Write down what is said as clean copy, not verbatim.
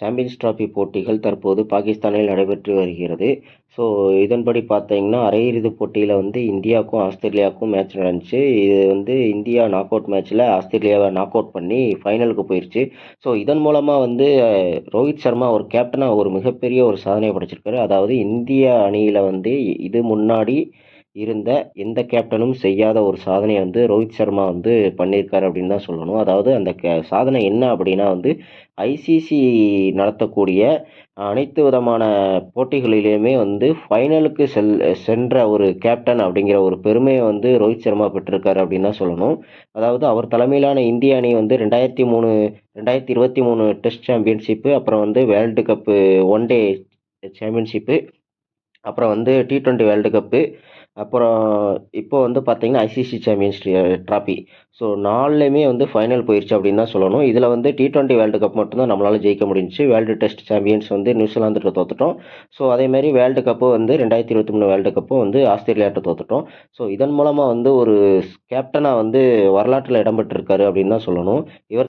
Champions trophy போட்டிகள் தற்போது பாகிஸ்தானில் நடைபெற்று வருகிறது. ஸோ இதன்படி பார்த்தீங்கன்னா அரையிறுதிப் போட்டியில் வந்து இந்தியாவுக்கும் ஆஸ்திரேலியாவுக்கும் மேட்ச் நடந்துச்சு. இது வந்து இந்தியா நாக் அவுட் மேட்ச்சில் ஆஸ்திரேலியாவை நாக் அவுட் பண்ணி ஃபைனலுக்கு போயிடுச்சு. ஸோ இதன் மூலமாக வந்து ரோஹித் சர்மா ஒரு கேப்டனாக ஒரு மிகப்பெரிய ஒரு சாதனையை படைச்சிருக்காரு. அதாவது இந்திய அணியில் வந்து இது முன்னாடி இருந்த எந்த கேப்டனும் செய்யாத ஒரு சாதனையை வந்து ரோஹித் சர்மா வந்து பண்ணியிருக்காரு அப்படின்னு தான் சொல்லணும். அதாவது அந்த சாதனை என்ன அப்படின்னா வந்து ஐசிசி நடத்தக்கூடிய அனைத்து விதமான போட்டிகளிலுமே வந்து ஃபைனலுக்கு சென்ற ஒரு கேப்டன் அப்படிங்கிற ஒரு பெருமையை வந்து ரோஹித் சர்மா பெற்றிருக்காரு அப்படின்னு தான் சொல்லணும். அதாவது அவர் தலைமையிலான இந்திய அணி வந்து 2023 டெஸ்ட் சாம்பியன்ஷிப்பு, அப்புறம் வந்து world cup one day championship, அப்புறம் வந்து T20 வேர்ல்டு கப்பு, அப்புறம் இப்போ வந்து பார்த்தீங்கன்னா ஐசிசி சாம்பியன்ஸ் ட்ராஃபி. ஸோ நாலுலேயுமே வந்து ஃபைனல் போயிடுச்சு அப்படின்னு தான் சொல்லணும். இதில் வந்து T20 வேர்ல்டு கப் மட்டும்தான் நம்மளால் ஜெயிக்க முடிஞ்சுச்சு. வேர்ல்டு டெஸ்ட் சாம்பியன்ஸ் வந்து நியூசிலாந்துட்டு தோத்துட்டோம். ஸோ அதேமாரி வேர்ல்டு கப்பு வந்து 2023 வேர்ல்டு கப்பும் வந்து ஆஸ்திரேலியாட்ட தோத்துட்டோம். ஸோ இதன் மூலமாக வந்து ஒரு கேப்டனாக வந்து வரலாற்றில் இடம்பெற்றிருக்காரு அப்படின்னு தான் சொல்லணும். இவர்